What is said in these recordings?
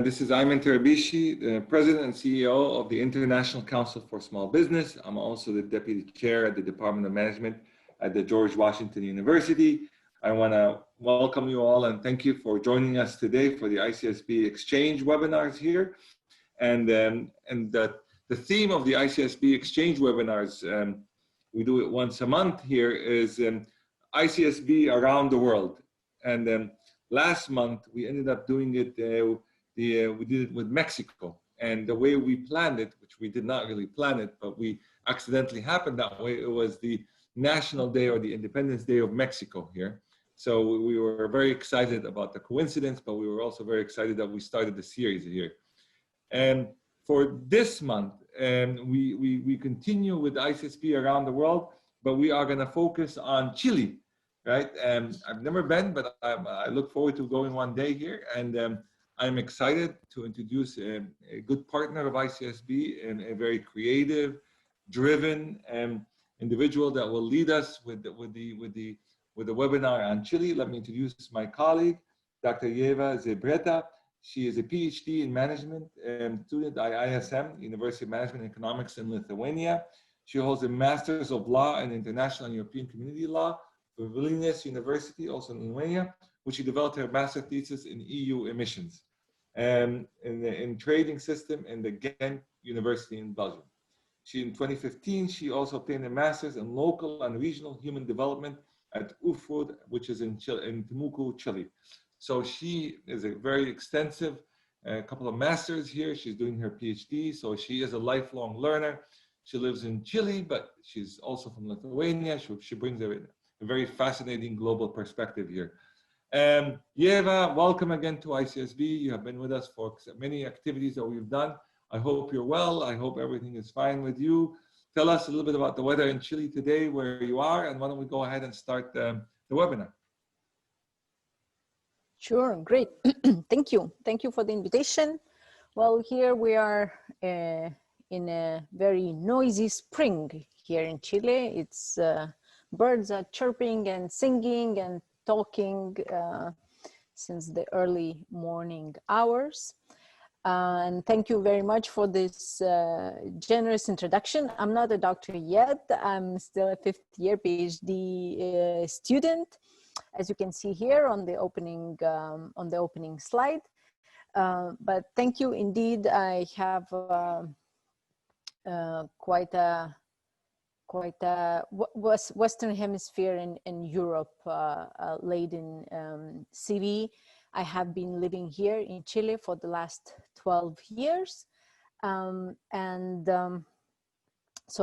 This is Ayman Tarabishi, the President and CEO of the International Council for Small Business. I'm also the Deputy Chair at the Department of Management at the George Washington University. I want to welcome you all and thank you for joining us today for the ICSB Exchange webinars here. And the theme of the ICSB Exchange webinars, we do it once a month here, is ICSB around the world. And last month we ended up doing it, we did it with Mexico. And the way we planned it, which we did not really plan it, but we accidentally happened that way, it was the National Day or the Independence Day of Mexico here. So we were very excited about the coincidence, but we were also very excited that we started the series here. And for this month, we continue with ICSB around the world, but we are going to focus on Chile, right? I've never been, but I look forward to going one day here. And I'm excited to introduce a good partner of ICSB and a very creative, driven individual that will lead us with the webinar on Chile. Let me introduce my colleague, Dr. Ieva Zebryte. She is a PhD in management student at ISM, University of Management and Economics in Lithuania. She holds a Master's of Law in International and European Community Law from Vilnius University, also in Lithuania, which she developed her master thesis in EU emissions and in trading system in the Ghent University in Belgium. In 2015, she also obtained a master's in local and regional human development at UFRO, which is in Chile, in Temuco, Chile. So she is a very extensive couple of masters here. She's doing her PhD, so she is a lifelong learner. She lives in Chile, but she's also from Lithuania. She brings a very fascinating global perspective here. Ieva, welcome again to ICSB. You have been with us for many activities that we've done. I hope you're well. I hope everything is fine with you. Tell us a little bit about the weather in Chile today, where you are, and why don't we go ahead and start the webinar. Sure, great. Thank you. Thank you for the invitation. Well, here we are in a very noisy spring here in Chile. It's birds are chirping and singing and talking since the early morning hours. And thank you very much for this generous introduction. I'm not a doctor yet. I'm still a fifth-year PhD student, as you can see here on the opening slide. But thank you indeed. I have quite a Western Hemisphere in Europe laden CV. I have been living here in Chile for the last 12 years. So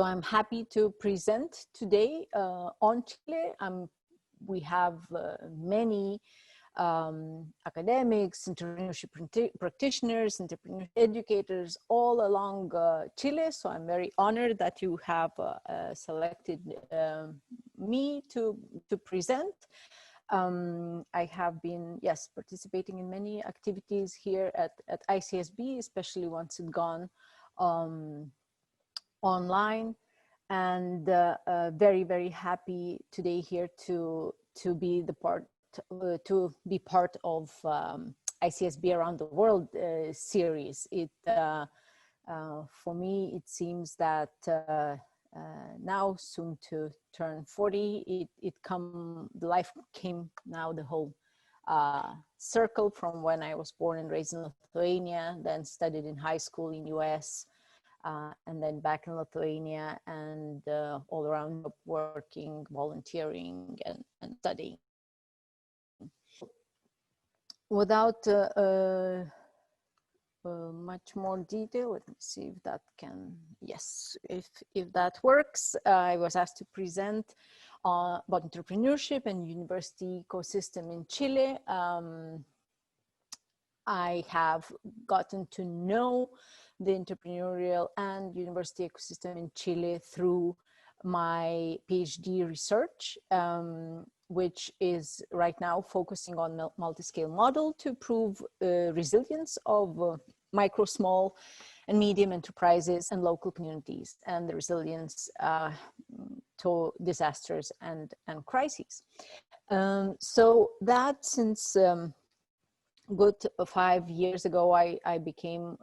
I'm happy to present today on Chile. We have many academics, entrepreneurship practitioners, entrepreneur educators all along Chile. So I'm very honored that you have selected me to present. I have been, yes, participating in many activities here at ICSB, especially once it's gone online, and very, very happy today here to be part of ICSB Around the World series. For me, it seems that now soon to turn 40, the life came now the whole circle from when I was born and raised in Lithuania, then studied in high school in US, and then back in Lithuania, and all around working, volunteering, and studying. Without much more detail, let me see if that can, yes, if that works. I was asked to present about entrepreneurship and university ecosystem in Chile. I have gotten to know the entrepreneurial and university ecosystem in Chile through my PhD research, which is right now focusing on multi-scale model to prove resilience of micro, small, and medium enterprises and local communities, and the resilience to disasters and crises. So that since good 5 years ago, I became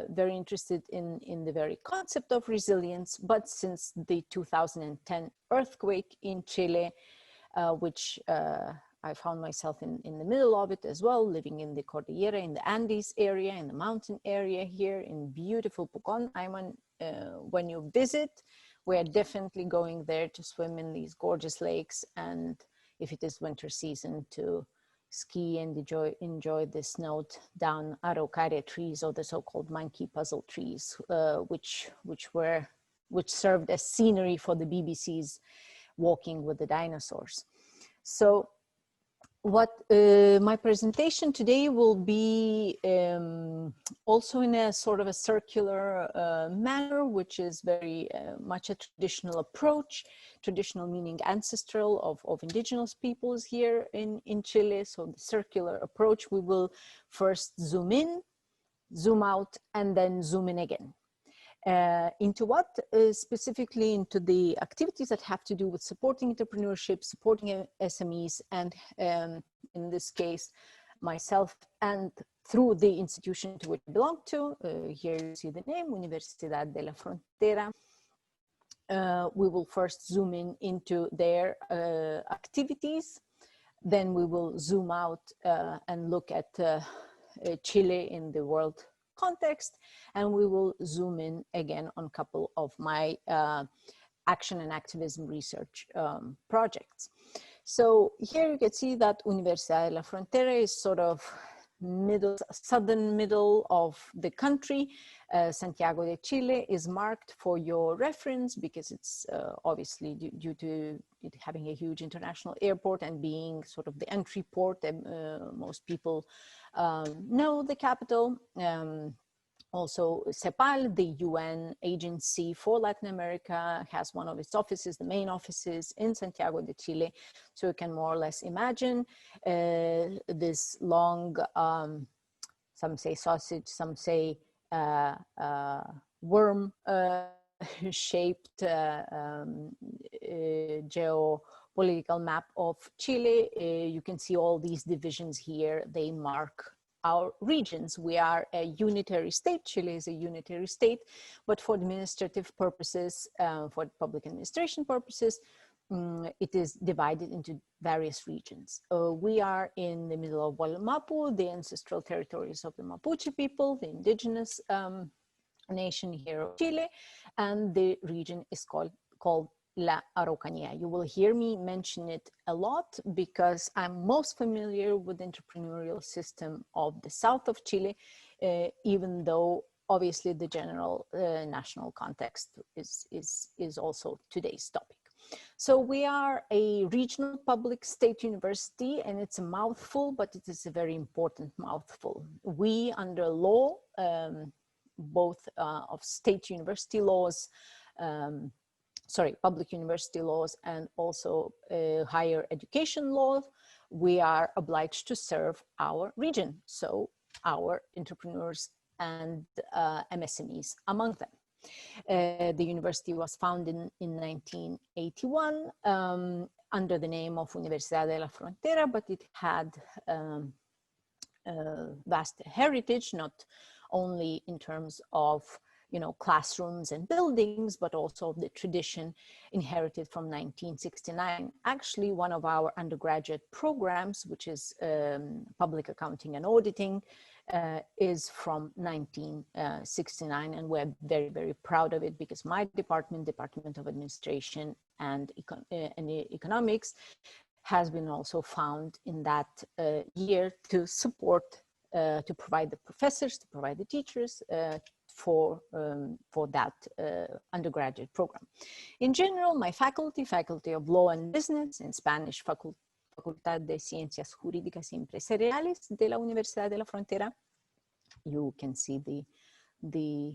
very interested in the very concept of resilience. But since the 2010 earthquake in Chile, which I found myself in the middle of it as well, living in the Cordillera, in the Andes area, in the mountain area here in beautiful Pucón. When you visit, we are definitely going there to swim in these gorgeous lakes, and if it is winter season, to ski and enjoy the snowed down araucaria trees, or the so-called monkey puzzle trees, which served as scenery for the BBC's Walking with the Dinosaurs. So what my presentation today will be also in a sort of a circular manner, which is very much a traditional approach, traditional meaning ancestral of indigenous peoples here in Chile. So the circular approach, we will first zoom in, zoom out, and then zoom in again. Into what? Specifically into the activities that have to do with supporting entrepreneurship, supporting SMEs, and in this case, myself, and through the institution to which I belong to. Here you see the name, Universidad de La Frontera. We will first zoom in into their activities. Then we will zoom out and look at Chile in the world context, and we will zoom in again on a couple of my action and activism research projects. So here you can see that Universidad de La Frontera is sort of southern middle of the country. Santiago de Chile is marked for your reference because it's obviously due to it having a huge international airport and being sort of the entry port. Most people know the capital. Also, CEPAL, the UN agency for Latin America, has one of its offices, the main offices in Santiago de Chile. So you can more or less imagine this long, some say sausage, some say worm shaped geopolitical map of Chile. You can see all these divisions here. They mark our regions. We are a unitary state. Chile is a unitary state, but for administrative purposes, for public administration purposes, it is divided into various regions. We are in the middle of Mapu, the ancestral territories of the Mapuche people, the indigenous nation here of Chile, and the region is called La Araucanía. You will hear me mention it a lot because I'm most familiar with the entrepreneurial system of the south of Chile, even though obviously the general national context is also today's topic. So we are a regional public state university, and it's a mouthful, but it is a very important mouthful. We, under law, both of state university laws, public university laws, and also higher education laws, we are obliged to serve our region. So our entrepreneurs and MSMEs among them. The university was founded in 1981 under the name of Universidad de La Frontera, but it had vast heritage, not only in terms of classrooms and buildings, but also the tradition inherited from 1969. Actually, one of our undergraduate programs, which is public accounting and auditing, is from 1969, and we're very, very proud of it because my department of administration and economics, has been also found in that year to support, to provide the professors, to provide the teachers, for that undergraduate program. In general, my faculty of Law and Business, in Spanish, Facultad de Ciencias Jurídicas y Empresariales de la Universidad de La Frontera. You can see the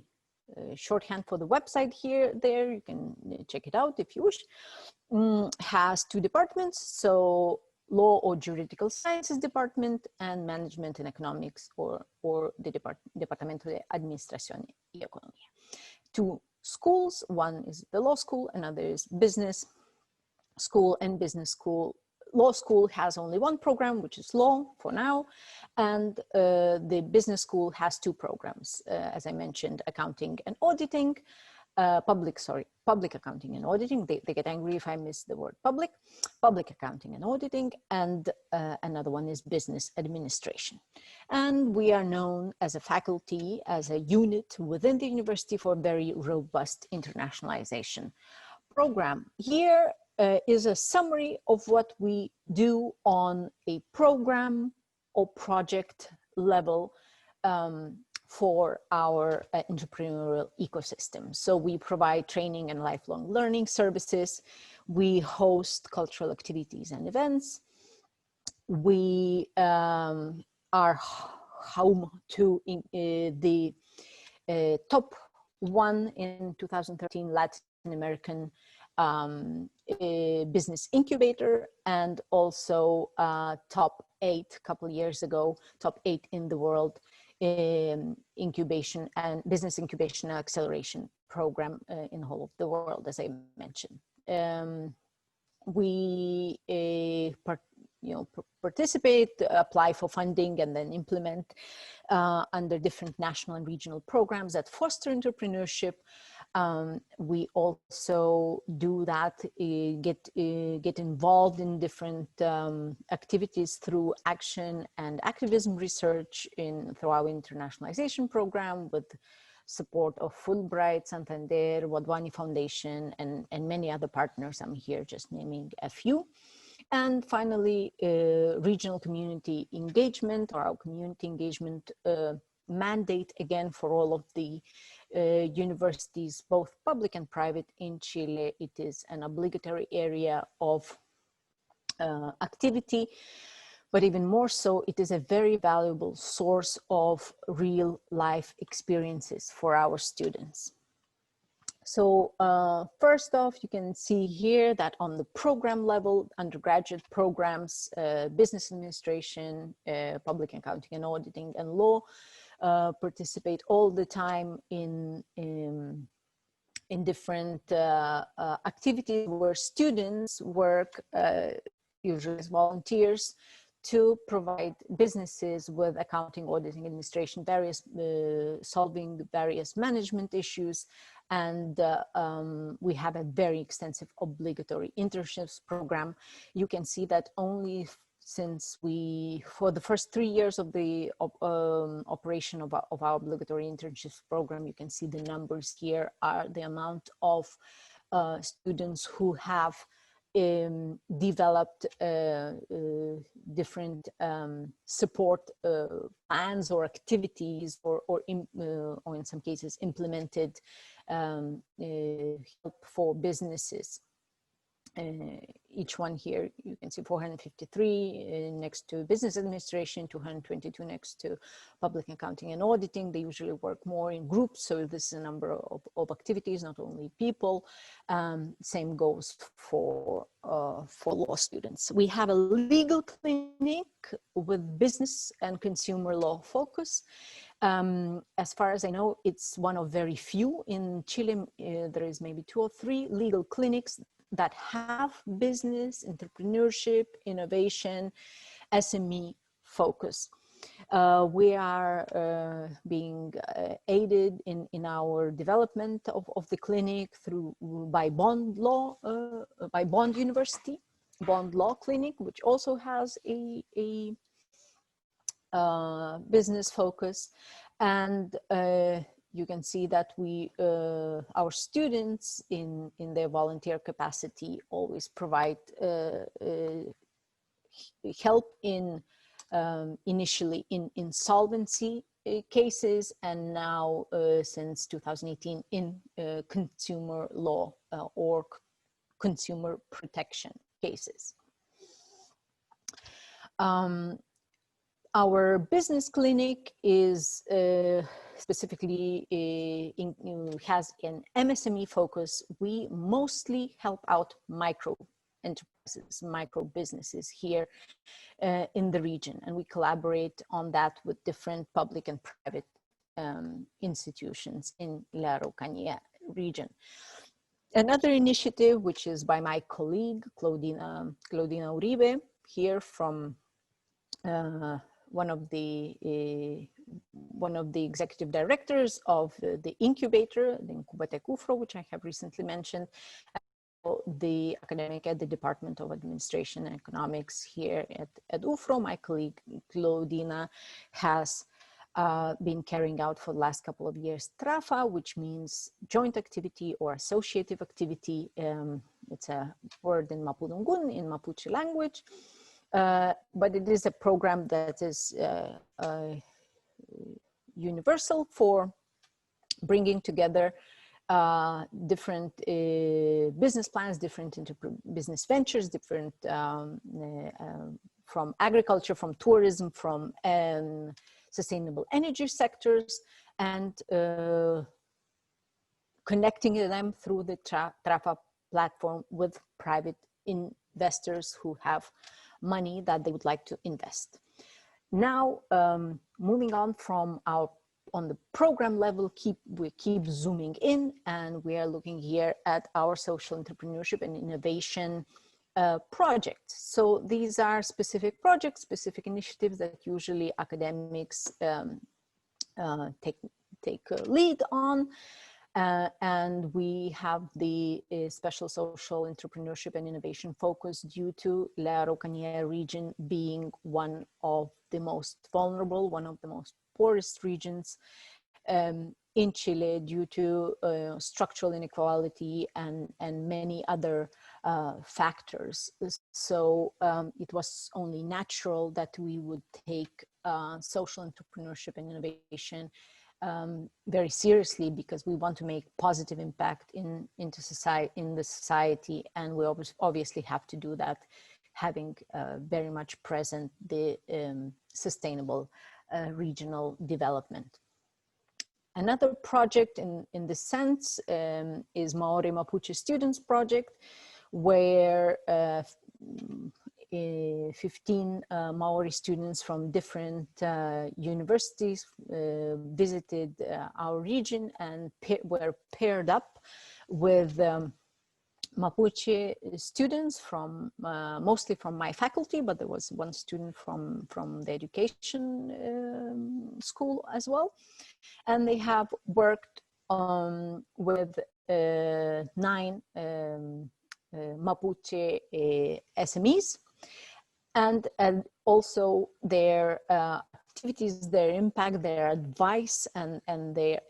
shorthand for the website there. You can check it out if you wish. Has two departments, so Law or Juridical Sciences Department, and Management and Economics, or the Departamento de Administración y Economía. Two schools, one is the law school, another is business school and business school. law school has only one program, which is law for now, and the business school has two programs, as I mentioned, accounting and auditing, public accounting and auditing. They get angry if I miss the word public accounting and auditing, and another one is business administration. And we are known as a faculty, as a unit within the university for very robust internationalization program. Here is a summary of what we do on a program or project level for our entrepreneurial ecosystem. So we provide training and lifelong learning services. We host cultural activities and events. We are home to the top one in 2013 Latin American business incubator, and also top 8 couple years ago, top 8 in the world incubation and business incubation acceleration program in the whole of the world, as I mentioned. We participate, apply for funding, and then implement under different national and regional programs that foster entrepreneurship. We also do that, get involved in different activities through action and activism research through our internationalization program with support of Fulbright, Santander, Wadhwani Foundation, and many other partners. I'm here just naming a few. And finally, regional community engagement, or our community engagement mandate, again, for all of the universities, both public and private in Chile. It is an obligatory area of activity, but even more so, it is a very valuable source of real life experiences for our students. So first off, you can see here that on the program level, undergraduate programs, business administration, public accounting and auditing, and law participate all the time in different activities where students work, usually as volunteers, to provide businesses with accounting, auditing, administration, solving various management issues. And we have a very extensive obligatory internships program. You can see that only since for the first 3 years of the operation of our obligatory internships program, you can see the numbers here are the amount of students who have developed different support plans or activities, or in some cases implemented help for businesses. Each one here, you can see 453 next to business administration, 222 next to public accounting and auditing. They usually work more in groups, so this is a number of activities, not only people. Same goes for law students. We have a legal clinic with business and consumer law focus. As far as I know, it's one of very few in Chile. There is maybe 2 or 3 legal clinics that have business, entrepreneurship, innovation, SME focus. We are being aided in our development of the clinic by Bond University, Bond Law Clinic, which also has a business focus. And you can see that our students in their volunteer capacity always provide help initially in insolvency cases, and now since 2018 in consumer law or consumer protection cases. Our business clinic is specifically has an MSME focus. We mostly help out micro enterprises, micro businesses here in the region, and we collaborate on that with different public and private institutions in La Araucanía region. Another initiative, which is by my colleague, Claudina Uribe, here from one of the executive directors of the incubator, the Incubatec UFRO, which I have recently mentioned, the academic at the Department of Administration and Economics here at UFRO. My colleague Claudina has been carrying out for the last couple of years TRAFA, which means joint activity or associative activity. It's a word in Mapudungun, in Mapuche language, but it is a program that is universal for bringing together different business plans, different business ventures, different from agriculture, from tourism, from sustainable energy sectors, and connecting them through the TRAFA platform with private investors who have money that they would like to invest. Now, moving on from on the program level, we keep zooming in, and we are looking here at our social entrepreneurship and innovation projects. So these are specific projects, specific initiatives that usually academics take lead on. And we have the special social entrepreneurship and innovation focus due to La Araucanía region being one of the most vulnerable, one of the most poorest regions in Chile due to structural inequality and many other factors. So it was only natural that we would take social entrepreneurship and innovation very seriously, because we want to make positive impact in the society, and we obviously have to do that having very much present the sustainable regional development. Another project in this sense is Maori Mapuche Students Project, where 15 Maori students from different universities visited our region and were paired up with Mapuche students from mostly from my faculty, but there was one student from the education school as well, and they have worked with 9 Mapuche SMEs, and also their activities, their impact, their advice, and their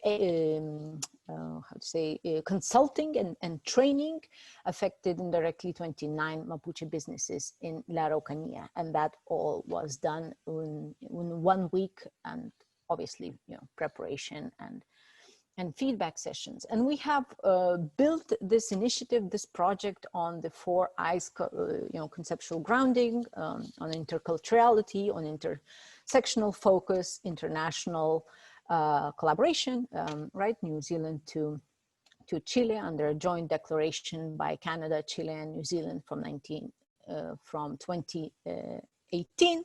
consulting and training affected indirectly 29 Mapuche businesses in La Araucanía, and that all was done in 1 week, and obviously, preparation and feedback sessions. And we have built this initiative, this project, on the 4 I's, conceptual grounding, on interculturality, on intersectional focus, international collaboration, right? New Zealand to Chile under a joint declaration by Canada, Chile, and New Zealand from 2018,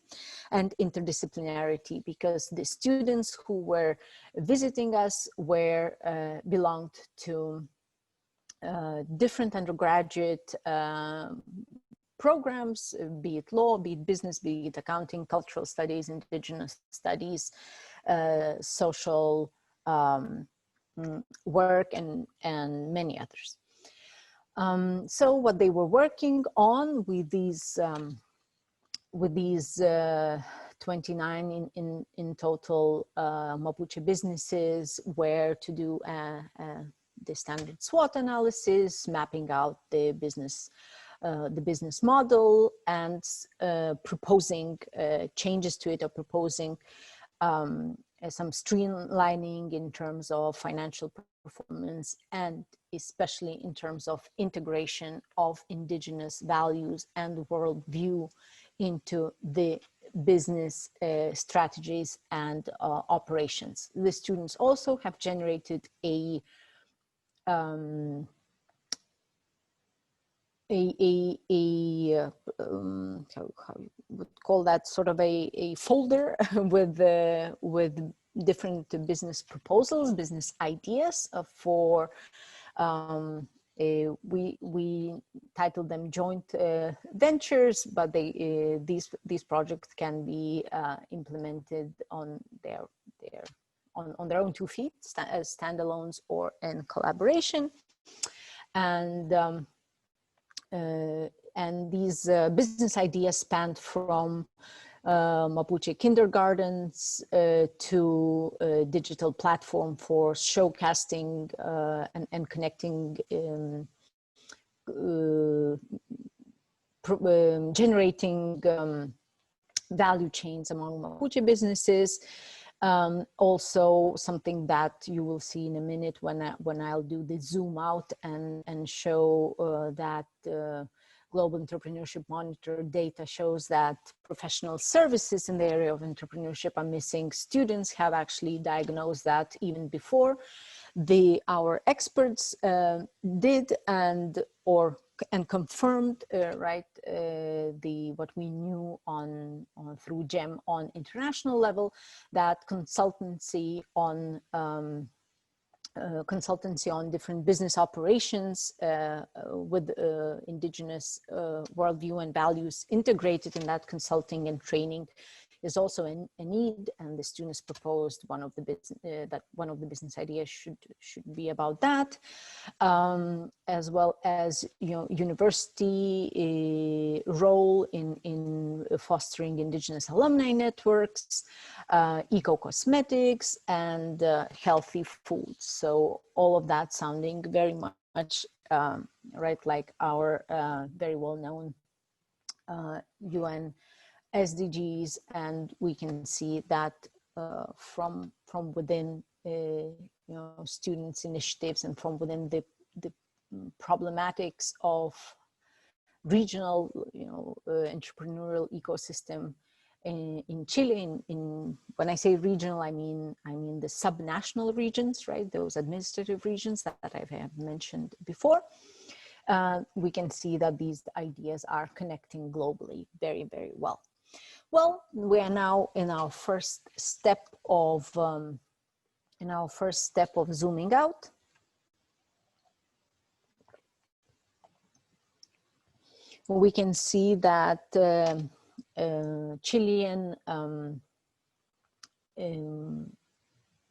and interdisciplinarity, because the students who were visiting us belonged to different undergraduate programs, be it law, be it business, be it accounting, cultural studies, indigenous studies, social work, and many others. So what they were working on with these 29 in total Mapuche businesses were to do the standard SWOT analysis, mapping out the business model, and proposing changes to it, or proposing some streamlining in terms of financial performance, and especially in terms of integration of indigenous values and worldview into the business strategies and operations. The students also have generated a how you would call that, sort of a folder with different business proposals, business ideas for we titled them joint ventures, but these projects can be implemented on their own 2 feet, as standalones or in collaboration. And these business ideas spanned from Mapuche kindergartens to a digital platform for showcasting and connecting, generating value chains among Mapuche businesses. Also something that you will see in a minute when I'll do the zoom out and show that Global Entrepreneurship Monitor data shows that professional services in the area of entrepreneurship are missing. Students have actually diagnosed that even before our experts did and confirmed what we knew through GEM on international level, that consultancy on different business operations with indigenous worldview and values integrated in that consulting and training is also a need, and the students proposed one of the business ideas should be about that, as well as university role in fostering indigenous alumni networks, eco-cosmetics, and healthy foods. So all of that sounding very much like our very well-known UN SDGs, and we can see that from within students' initiatives and from within the problematics of regional entrepreneurial ecosystem in Chile. When I say regional, I mean the subnational regions, right? Those administrative regions that I have mentioned before. We can see that these ideas are connecting globally very, very well. Well, we are now in our first step of zooming out. We can see that Chilean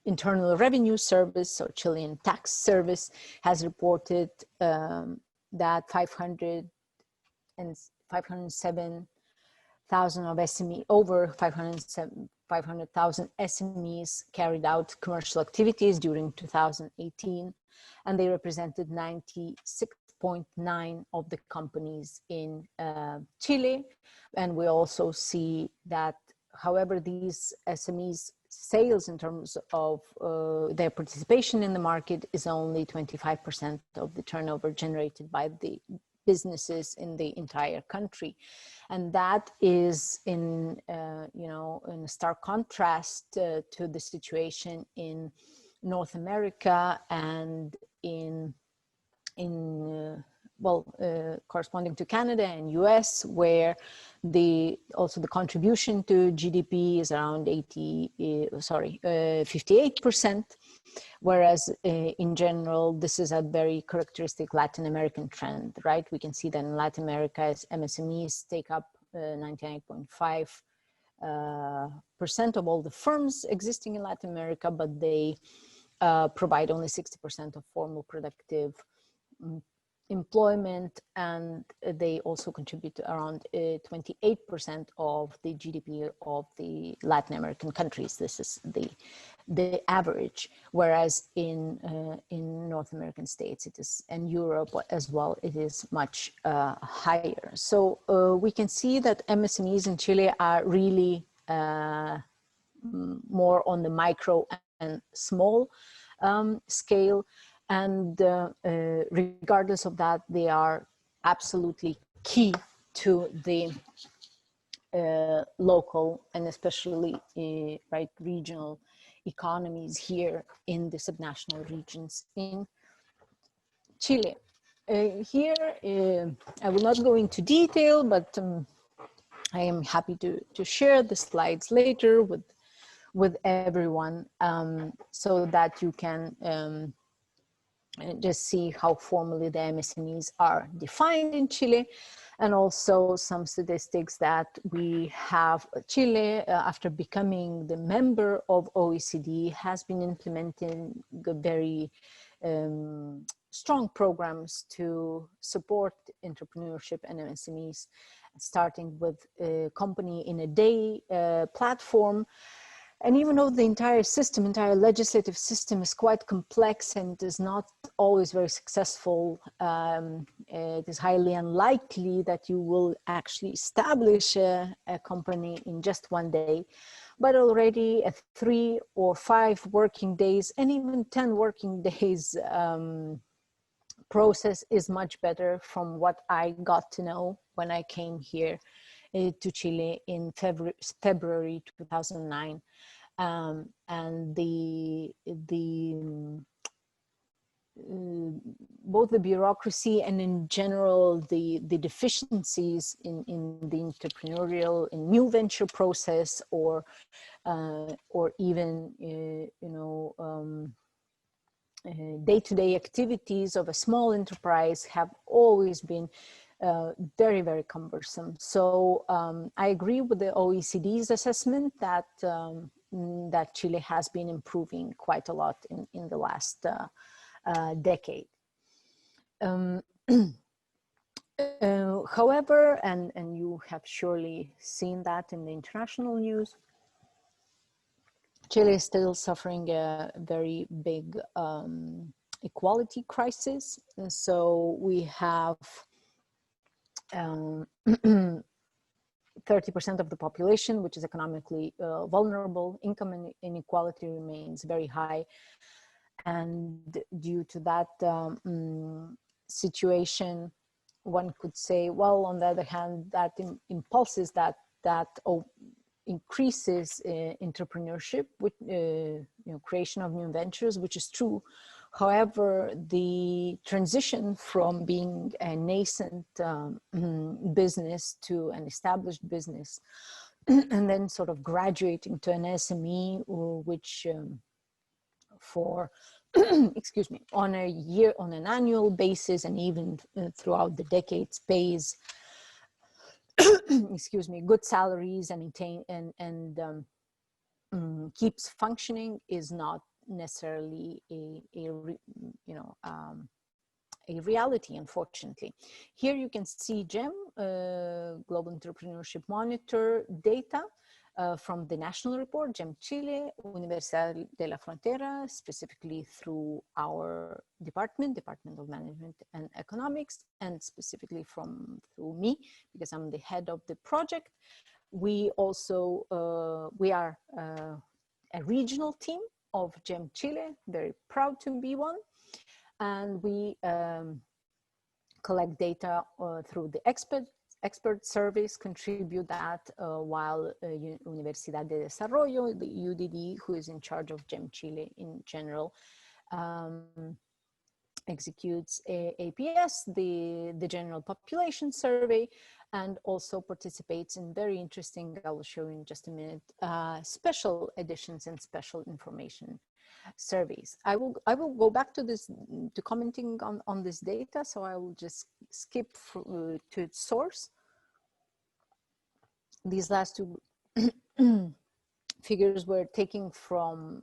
Internal Revenue Service, or Chilean Tax Service, has reported that 507,000 of SME, over 500,000 SMEs carried out commercial activities during 2018, and they represented 96.9% of the companies in Chile. And we also see that, however, these SMEs sales in terms of their participation in the market is only 25% of the turnover generated by the businesses in the entire country. And that is in stark contrast to the situation in North America and corresponding to Canada and US, where also the contribution to GDP is around 58%, whereas in general, this is a very characteristic Latin American trend, right? We can see that in Latin America, MSMEs take up 99.5% of all the firms existing in Latin America, but they provide only 60% of formal productive employment, and they also contribute to around 28% of the GDP of the Latin American countries. This is the average, whereas in North American states it is, and Europe as well, it is much higher. So we can see that MSMEs in Chile are really more on the micro and small scale. And regardless of that, they are absolutely key to the local and especially regional economies here in the subnational regions in Chile. Here, I will not go into detail, but I am happy to share the slides later with everyone so that you can and just see how formally the MSMEs are defined in Chile, and also some statistics that we have. Chile, after becoming the member of OECD, has been implementing very strong programs to support entrepreneurship and MSMEs, starting with a company in a day platform. And even though the entire legislative system is quite complex and is not always very successful, it is highly unlikely that you will actually establish a company in just one day. But already at 3 or 5 working days, and even 10 working days process is much better from what I got to know when I came here to Chile in February 2009. And both the bureaucracy and in general the deficiencies in the entrepreneurial and new venture process, or even day-to-day activities of a small enterprise have always been very, very cumbersome. So I agree with the OECD's assessment that that Chile has been improving quite a lot in the last decade. However, and you have surely seen that in the international news, Chile is still suffering a very big equality crisis. And so we have 30% of the population, which is economically vulnerable. Income inequality remains very high. And due to that situation, one could say, well, on the other hand, that impulses that increases entrepreneurship, with creation of new ventures, which is true. However, the transition from being a nascent business to an established business, and then sort of graduating to an SME, which for excuse me, on an annual basis, and even throughout the decades, pays excuse me, good salaries and keeps functioning, is not necessarily a reality, unfortunately. Here you can see GEM, Global Entrepreneurship Monitor data from the national report, GEM Chile, Universidad de La Frontera, specifically through our Department of Management and Economics, and specifically through me, because I'm the head of the project. We also, we are a regional team of GEM Chile, very proud to be one. And we collect data through the expert surveys, contribute that, while Universidad de Desarrollo, the UDD, who is in charge of GEM Chile in general, executes APS, the general population survey, and also participates in very interesting, I will show you in just a minute, special editions and special information surveys. I will go back to this, to commenting on this data, so I will just skip to its source. These last two figures were taken from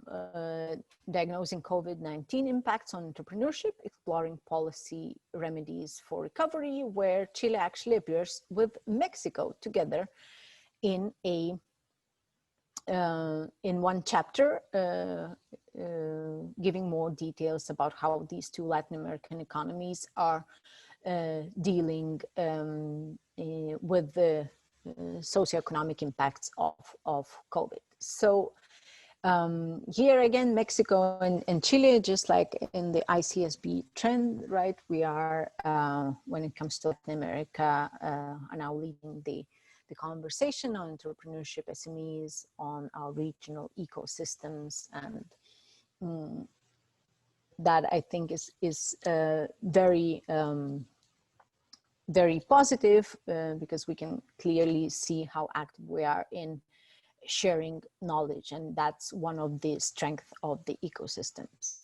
diagnosing COVID-19 impacts on entrepreneurship, exploring policy remedies for recovery, where Chile actually appears with Mexico together in one chapter, giving more details about how these two Latin American economies are dealing with the socioeconomic impacts of COVID. So here again, Mexico and Chile, just like in the ICSB trend, right? We are, when it comes to Latin America, are now leading the conversation on entrepreneurship, SMEs, on our regional ecosystems, and that I think is very very positive, because we can clearly see how active we are in sharing knowledge, and that's one of the strengths of the ecosystems.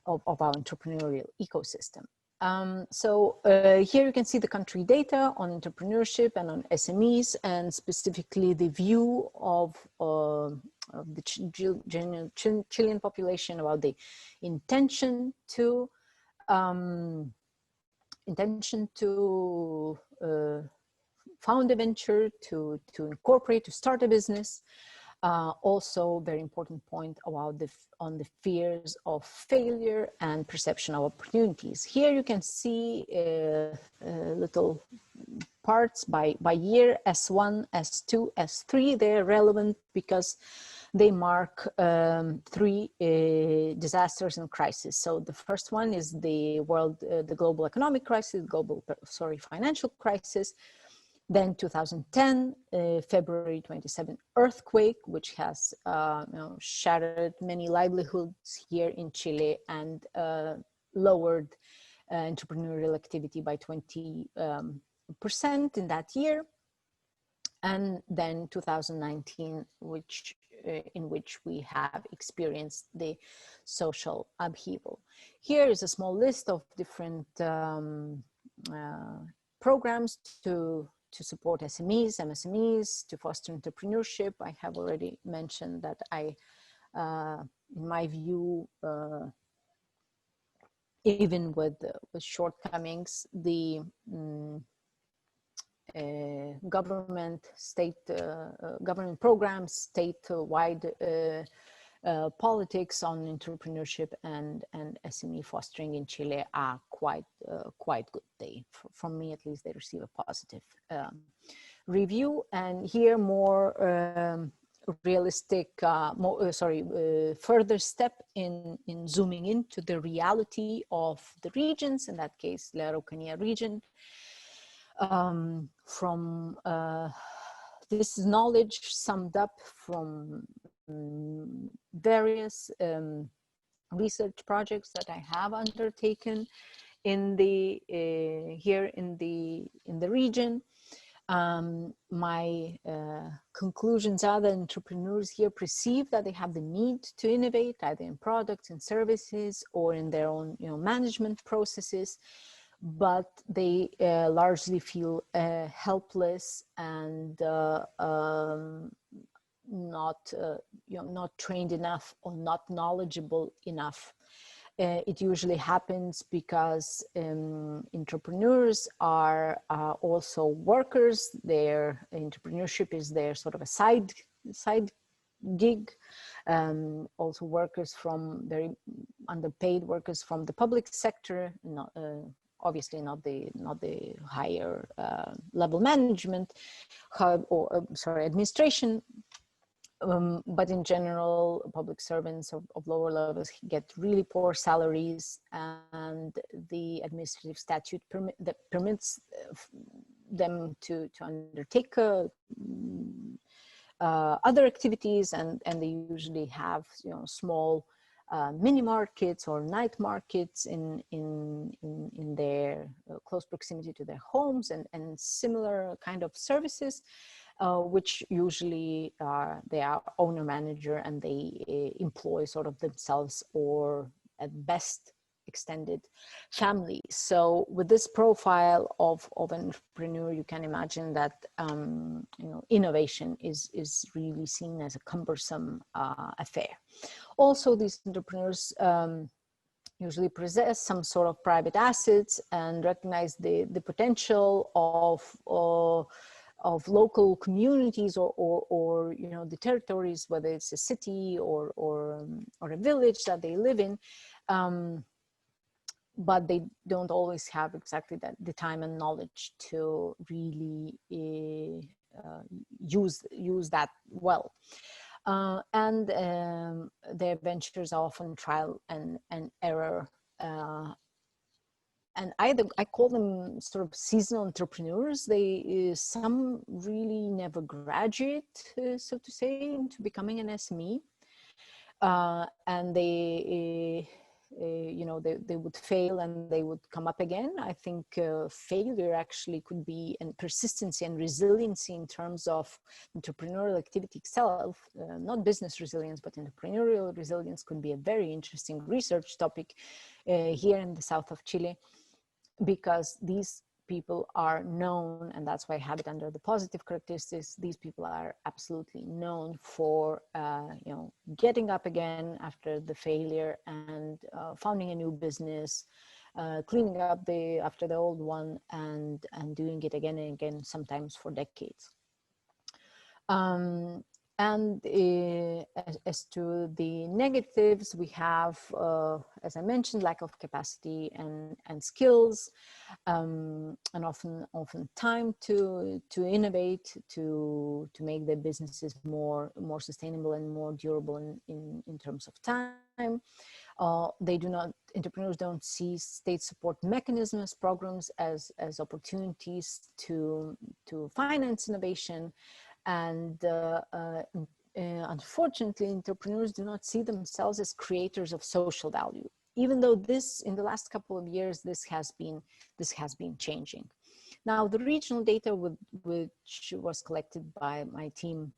of our entrepreneurial ecosystem. Here you can see the country data on entrepreneurship and on SMEs, and specifically the view of the Chilean population about the intention to found a venture, to incorporate, to start a business. Also, very important point about on the fears of failure and perception of opportunities. Here you can see little parts by year, S1, S2, S3. They're relevant because they mark three disasters and crises. So the first one is the global economic crisis, financial crisis. Then 2010, February 27 earthquake, which has shattered many livelihoods here in Chile and lowered entrepreneurial activity by 20% in that year. And then 2019, in which we have experienced the social upheaval. Here is a small list of different programs to support SMEs, MSMEs, to foster entrepreneurship. I have already mentioned that in my view, even with shortcomings, the government programs, statewide politics on entrepreneurship and SME fostering in Chile are quite good. From me at least, they receive a positive review. And here more realistic, further step in zooming into the reality of the regions, in that case, La Araucanía region. From this knowledge summed up from various research projects that I have undertaken in the here in the region. My conclusions are that entrepreneurs here perceive that they have the need to innovate, either in products and services or in their own management processes, but they largely feel helpless and not trained enough or not knowledgeable enough. It usually happens because entrepreneurs are also workers. Their entrepreneurship is their sort of a side gig. Also workers from very underpaid workers from the public sector, obviously not the higher level management administration. But in general, public servants of lower levels get really poor salaries, and the administrative statute that permits them to undertake other activities, and they usually have small mini markets or night markets in their close proximity to their homes, and similar kind of services. Which usually they are owner manager, and they employ sort of themselves or at best extended family. So with this profile of an entrepreneur, you can imagine that innovation is really seen as a cumbersome affair. Also, these entrepreneurs usually possess some sort of private assets and recognize the potential of local communities or the territories, whether it's a city or a village that they live in, but they don't always have exactly the time and knowledge to really use that well. And their ventures are often trial and error. And I call them sort of seasonal entrepreneurs. Some really never graduate, so to say, into becoming an SME. And they you know, they would fail and they would come up again. I think failure actually could be, and persistency and resiliency in terms of entrepreneurial activity itself, not business resilience, but entrepreneurial resilience could be a very interesting research topic here in the south of Chile, because these people are known, and that's why I have it under the positive characteristics. These people are absolutely known for, you know, getting up again after the failure and founding a new business, cleaning up after the old one, and doing it again and again, sometimes for decades. And as to the negatives, we have, as I mentioned, lack of capacity and skills, and often time to innovate, to make their businesses more sustainable and more durable in terms of time. Entrepreneurs don't see state support mechanisms, programs as opportunities to finance innovation. And unfortunately, entrepreneurs do not see themselves as creators of social value, even though this, in the last couple of years, this has been changing. Now, the regional data which was collected by my team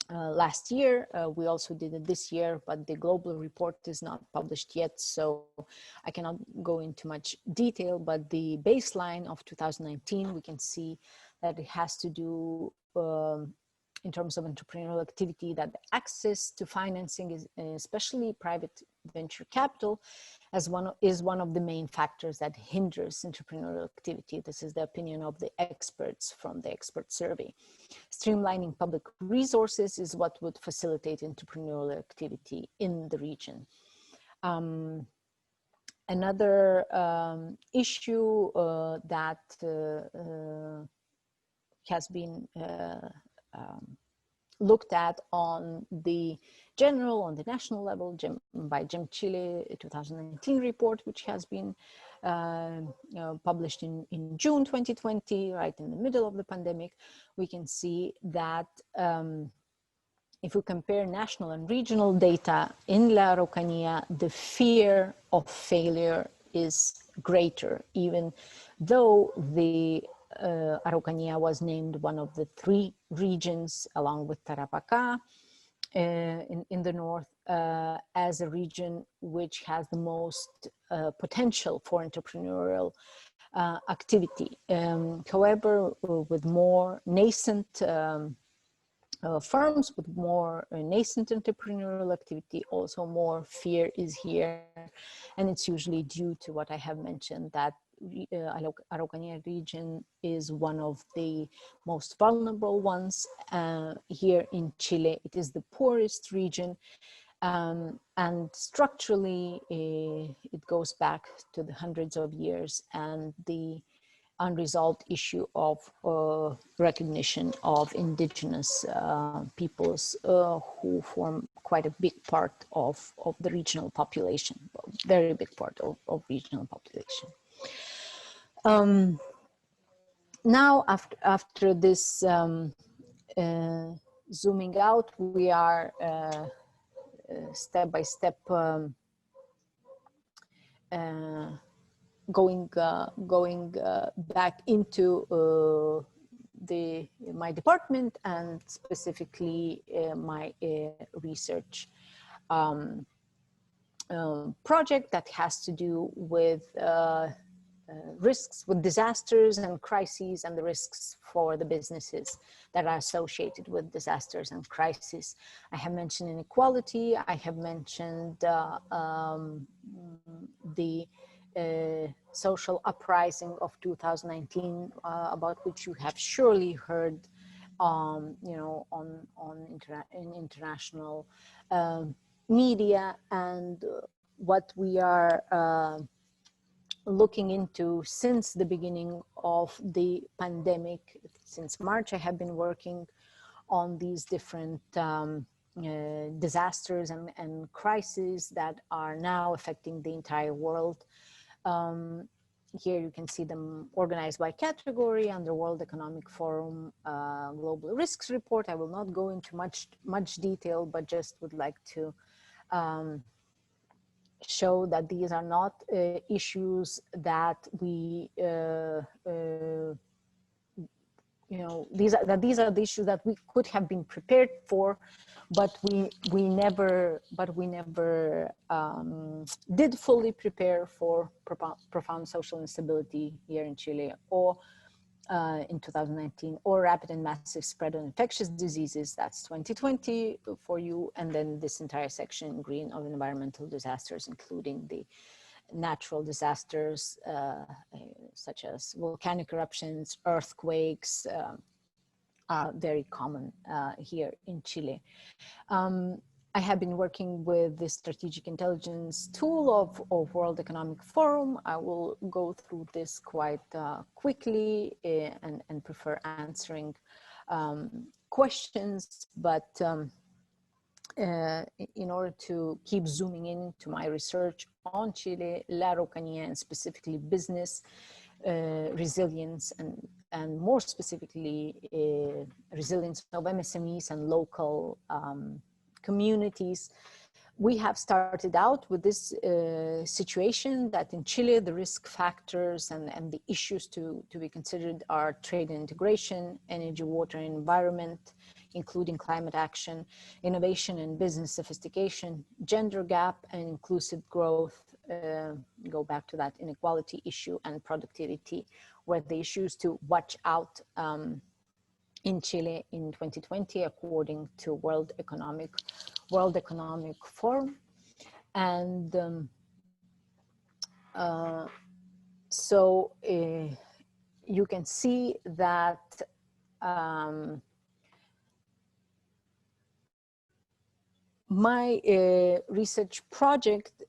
last year, we also did it this year, but the global report is not published yet, so I cannot go into much detail. But the baseline of 2019, we can see that it has to do in terms of entrepreneurial activity, that the access to financing is, especially private venture capital, is one of the main factors that hinders entrepreneurial activity. This is the opinion of the experts from the expert survey. Streamlining public resources is what would facilitate entrepreneurial activity in the region. Another issue that has been looked at on the national level by Ghent Chile 2019 report, which has been published in June 2020, right in the middle of the pandemic. We can see that if we compare national and regional data in La Araucanía, the fear of failure is greater, even though the Araucanía was named one of the 3 regions, along with Tarapacá in the north, as a region which has the most potential for entrepreneurial activity. However, with more nascent firms, with more nascent entrepreneurial activity, also more fear is here. And it's usually due to what I have mentioned, that Araucanía region is one of the most vulnerable ones here in Chile. It is the poorest region, and structurally it goes back to the hundreds of years and the unresolved issue of recognition of indigenous peoples who form quite a big part of the regional population, very big part of regional population. Now, after this zooming out, we are step by step going back into my department, and specifically my research project that has to do with risks, with disasters and crises, and the risks for the businesses that are associated with disasters and crises. I have mentioned inequality. I have mentioned the social uprising of 2019, about which you have surely heard, you know, in international media, and what we are looking into since the beginning of the pandemic. Since March, I have been working on these different disasters and crises that are now affecting the entire world. Here you can see them organized by category under World Economic Forum Global Risks Report. I will not go into much detail, but just would like to show that these are not issues that we these are the issues that we could have been prepared for, but we never did fully prepare for profound social instability here in Chile, or in 2019, or rapid and massive spread of infectious diseases. That's 2020 for you, and then this entire section in green of environmental disasters, including the natural disasters such as volcanic eruptions, earthquakes, are very common here in Chile. I have been working with the strategic intelligence tool of World Economic Forum. I will go through this quite quickly and prefer answering questions, but in order to keep zooming into my research on Chile, La Araucanía, and specifically business resilience, and more specifically resilience of MSMEs and local communities, we have started out with this situation that in Chile, the risk factors and the issues to be considered are trade and integration, energy, water, and environment, including climate action, innovation and business sophistication, gender gap and inclusive growth, go back to that inequality issue, and productivity, were the issues to watch out in Chile in 2020, according to World Economic Forum. And so you can see that my research project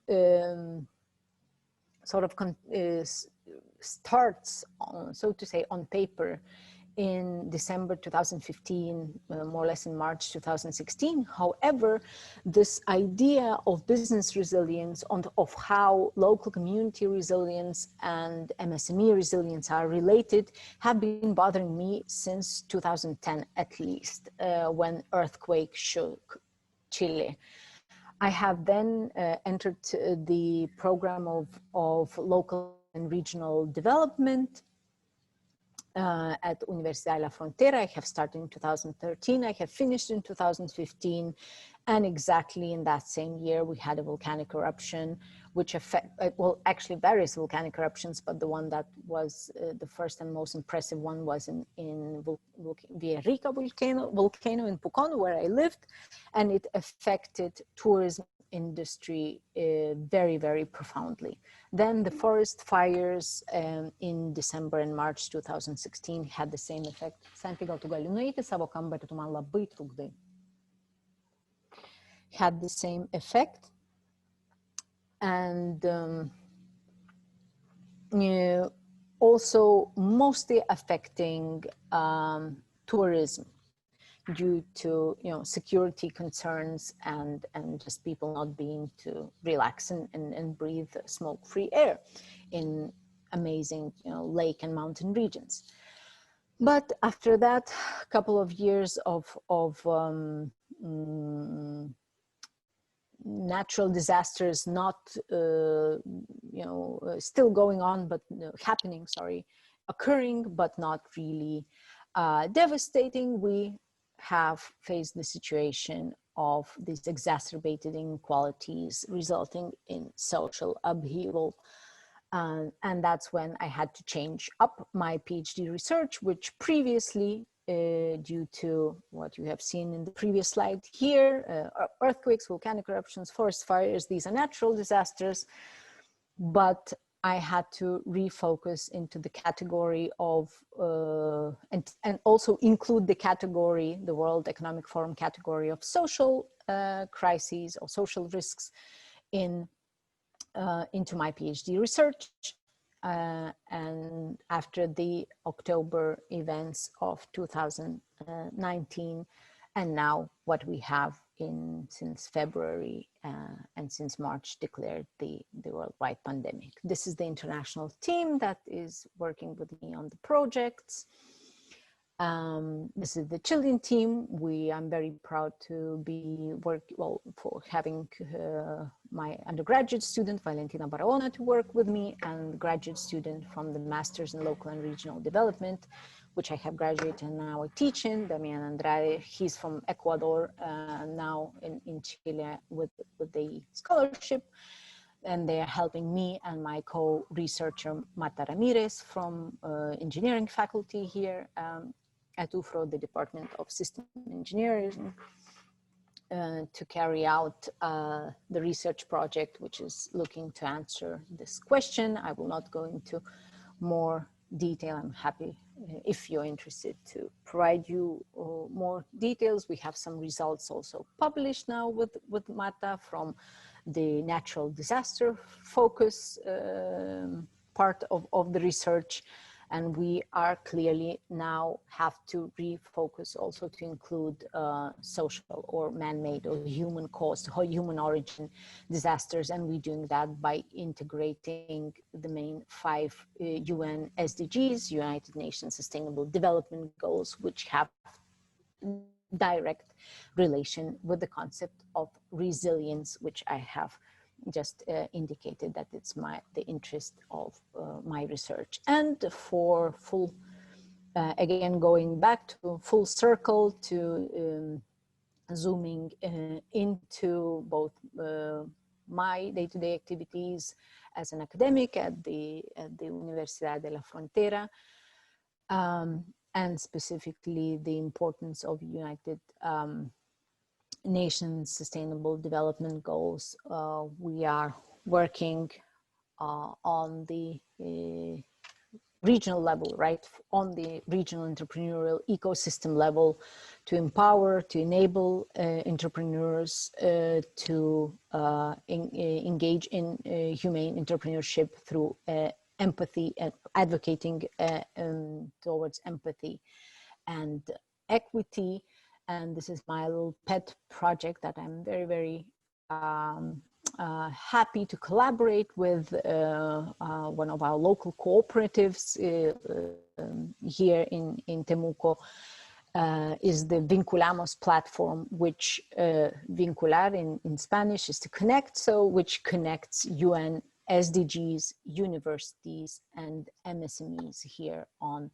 sort of starts, so to say, on paper in December 2015, more or less in March 2016. However, this idea of business resilience, of how local community resilience and MSME resilience are related, have been bothering me since 2010 at least, when earthquake shook Chile. I have then entered the program of local and regional development at Universidad de La Frontera. I have started in 2013, I have finished in 2015, and exactly in that same year we had a volcanic eruption, which well, actually various volcanic eruptions, but the one that was the first and most impressive one was in Villarrica volcano in Pucón, where I lived, and it affected tourism industry very, very profoundly. Then the forest fires in December and March 2016 had the same effect. Had the same effect, and also mostly affecting tourism, due to security concerns and just people not being to relax and breathe smoke-free air in amazing lake and mountain regions. But after that, a couple of years of natural disasters not still going on, but occurring, but not really devastating, we have faced the situation of these exacerbated inequalities resulting in social upheaval. And that's when I had to change up my PhD research, which previously, due to what you have seen in the previous slide here, earthquakes, volcanic eruptions, forest fires, these are natural disasters, but I had to refocus into the category of, and also include the category, the World Economic Forum category of social crises or social risks into my PhD research. And after the October events of 2019, and now what we have since February and since March declared the worldwide pandemic. This is the international team that is working with me on the projects. This is the Chilean team. I'm very proud to be for having my undergraduate student, Valentina Barahona, to work with me, and graduate student from the Masters in Local and Regional Development, which I have graduated and now I teach in, Damian Andrade. He's from Ecuador, now in Chile with the scholarship. And they are helping me and my co-researcher, Marta Ramirez, from engineering faculty here at UFRO, the Department of System Engineering, to carry out the research project, which is looking to answer this question. I will not go into more detail. I'm happy, if you're interested, to provide you more details. We have some results also published now with Marta from the natural disaster focus part of the research. And we are clearly now have to refocus also to include social or man-made or human caused or human origin disasters. And we're doing that by integrating the main 5 UN SDGs, United Nations Sustainable Development Goals, which have direct relation with the concept of resilience, which I have just indicated that it's the interest of my research. And for full, again, going back to full circle to zooming into both my day-to-day activities as an academic at the Universidad de La Frontera, and specifically the importance of United Nations Sustainable Development Goals. We are working on the regional level, right? On the regional entrepreneurial ecosystem level to empower, to enable entrepreneurs to engage in humane entrepreneurship through empathy and advocating towards empathy and equity. And this is my little pet project that I'm very, very happy to collaborate with one of our local cooperatives here in Temuco, is the Vinculamos platform, which vincular in Spanish is to connect, so which connects UN SDGs, universities, and MSMEs here on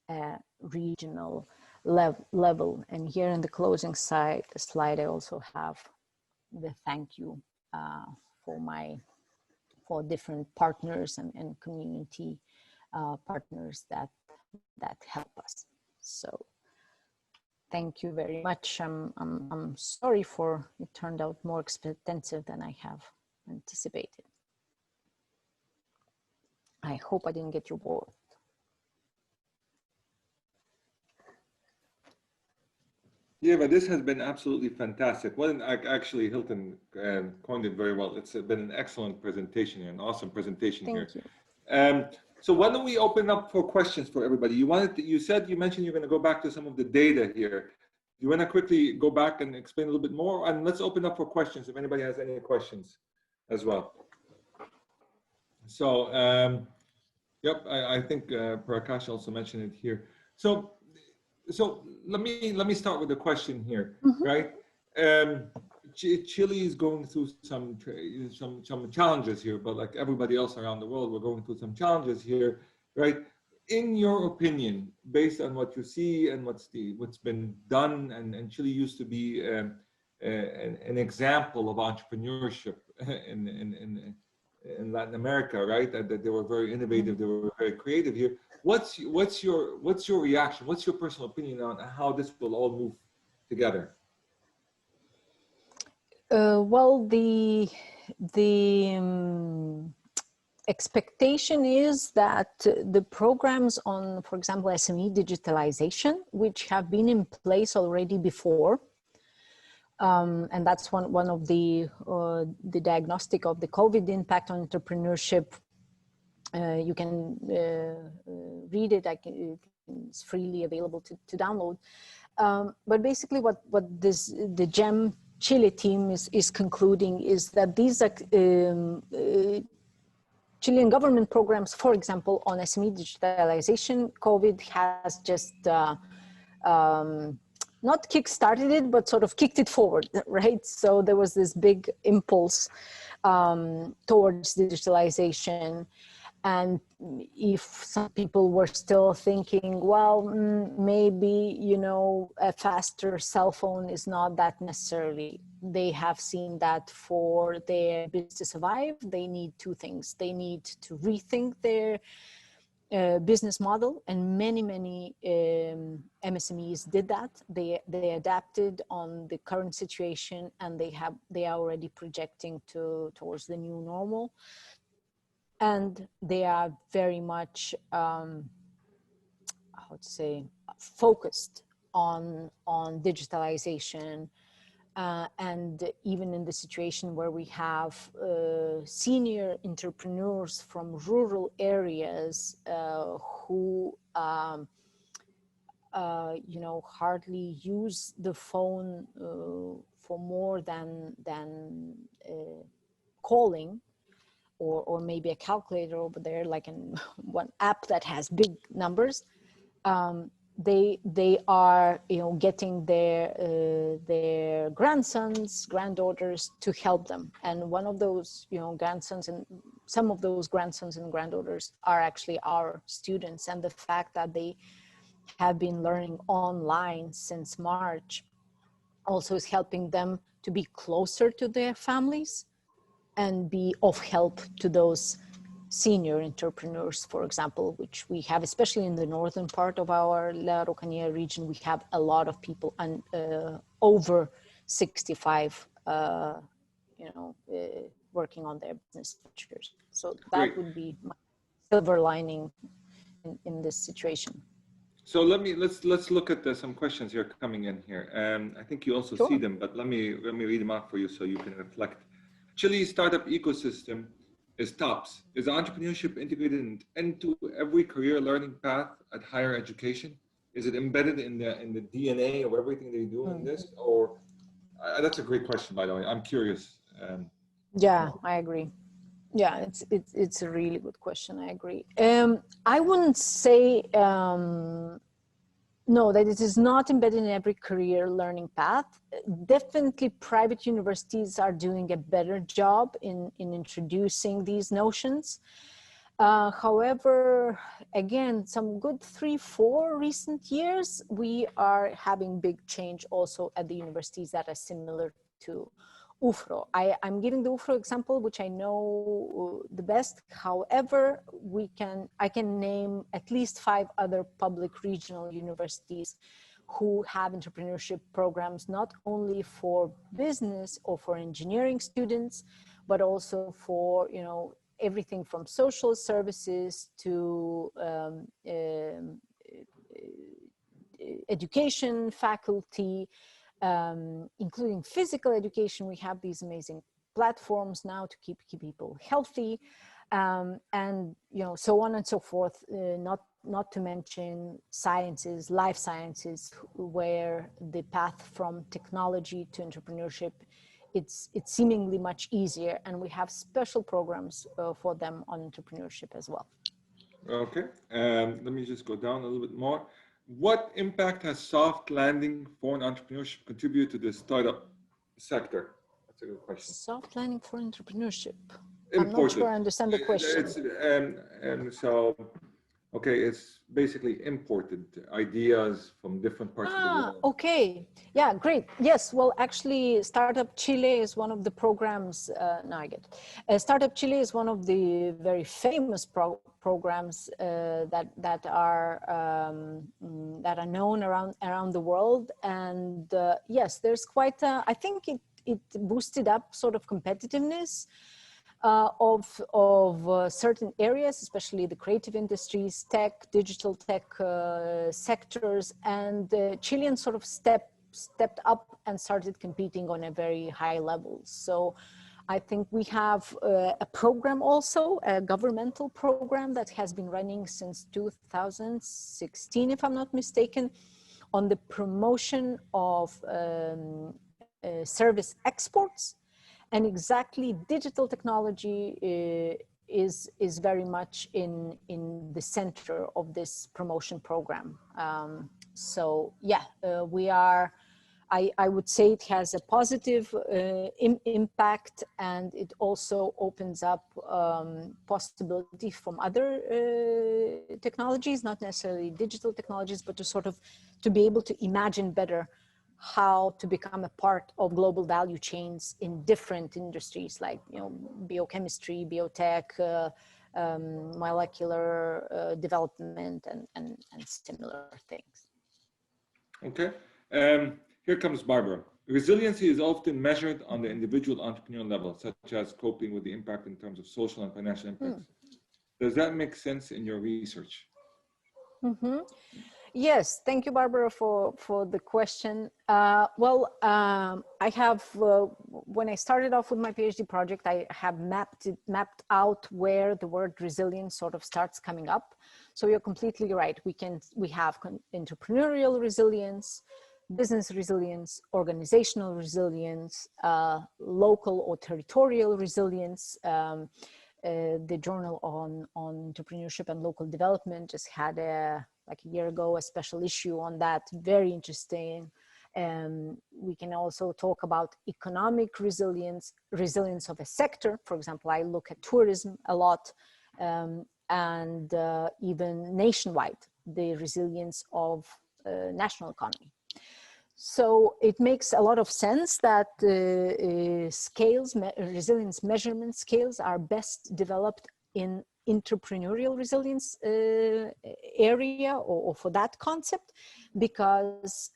a regional level. And here in the closing slide, I also have the thank you for different partners and community partners that help us. So thank you very much. I'm sorry for it turned out more extensive than I have anticipated. I hope I didn't get you bored. Yeah, but this has been absolutely fantastic. Well, actually, Hilton coined it very well. It's been an excellent presentation here, an awesome presentation here. Thank you. So why don't we open up for questions for everybody? You mentioned you're going to go back to some of the data here. You want to quickly go back and explain a little bit more? And let's open up for questions if anybody has any questions as well. So, yep, I think Prakash also mentioned it here. So let me start with a question here, right? Chile is going through some challenges here, but like everybody else around the world, we're going through some challenges here, right? In your opinion, based on what you see and what's been done, and Chile used to be an example of entrepreneurship in Latin America, right? That they were very innovative, they were very creative here. What's your reaction? What's your personal opinion on how this will all move together? Well, the expectation is that the programs on, for example, SME digitalization, which have been in place already before, and that's one of the diagnostic of the COVID impact on entrepreneurship. You can read it. It's freely available to download. But basically, what the GEM Chile team is concluding is that these Chilean government programs, for example, on SME digitalization, COVID has just not kick-started it, but sort of kicked it forward, right? So there was this big impulse towards digitalization. And if some people were still thinking, well, maybe, you know, a faster cell phone is not that necessarily, they have seen that for their business to survive, they need two things. They need to rethink their business model, and many MSMEs did that. They adapted on the current situation, and they are already projecting towards the new normal. And they are very much, how to say, focused on digitalization. And even in the situation where we have senior entrepreneurs from rural areas who, you know, hardly use the phone for more than calling, or maybe a calculator over there, like in one app that has big numbers. They are, you know, getting their grandsons, granddaughters to help them. And one of those, you know, grandsons, and some of those grandsons and granddaughters are actually our students. And the fact that they have been learning online since March also is helping them to be closer to their families and be of help to those senior entrepreneurs, for example, which we have, especially in the northern part of our La Rocanía region. We have a lot of people over 65, you know, working on their business ventures. So that would be my silver lining in this situation. So let's look at some questions here coming in here. I think you also see them, but let me read them out for you so you can reflect. Chile's startup ecosystem is TOPS. Is entrepreneurship integrated into every career learning path at higher education? Is it embedded in the DNA of everything they do in this? Or that's a great question, by the way. I'm curious. Yeah, I agree. Yeah, it's a really good question. I agree. I wouldn't say no, that it is not embedded in every career learning path. Definitely private universities are doing a better job in introducing these notions. However, again, some good 3-4 recent years, we are having big change also at the universities that are similar to UFRO. I'm giving the UFRO example, which I know the best. However, I can name at least 5 other public regional universities who have entrepreneurship programs, not only for business or for engineering students, but also for, you know, everything from social services to education, faculty, including physical education. We have these amazing platforms now to keep people healthy, and, you know, so on and so forth. Not to mention sciences, life sciences, where the path from technology to entrepreneurship, it's seemingly much easier, and we have special programs for them on entrepreneurship as well. Okay, let me just go down a little bit more. What impact has soft landing for entrepreneurship contributed to the startup sector? That's a good question. Soft landing for entrepreneurship. Important. I'm not sure I understand the question. So, okay, it's basically imported ideas from different parts of the world. Okay. Yeah, great. Yes, well, actually, Startup Chile is one of the programs, now I get it. Startup Chile is one of the very famous programs that are known around the world. And yes, there's quite I think it boosted up sort of competitiveness of certain areas, especially the creative industries, tech, digital tech sectors, and Chilean sort of stepped up and started competing on a very high level. So I think we have a program also, a governmental program that has been running since 2016, if I'm not mistaken, on the promotion of service exports. And exactly digital technology is very much in the center of this promotion program. So yeah, we are, I would say it has a positive impact, and it also opens up possibility from other technologies, not necessarily digital technologies, but to sort of to be able to imagine better how to become a part of global value chains in different industries, like, you know, biochemistry, biotech, molecular development, and similar things. Okay. Here comes Barbara. Resiliency is often measured on the individual entrepreneurial level, such as coping with the impact in terms of social and financial impacts. Does that make sense in your research? Mm-hmm. Yes, thank you, Barbara, for the question. I have, when I started off with my PhD project, I have mapped out where the word resilience sort of starts coming up. So you're completely right. We have entrepreneurial resilience, business resilience, organizational resilience, local or territorial resilience. The Journal on Entrepreneurship and Local Development just had like a year ago, a special issue on that. Very interesting. We can also talk about economic resilience, resilience of a sector. For example, I look at tourism a lot, and even nationwide, the resilience of national economy. So it makes a lot of sense that resilience measurement scales are best developed in entrepreneurial resilience area, or for that concept, because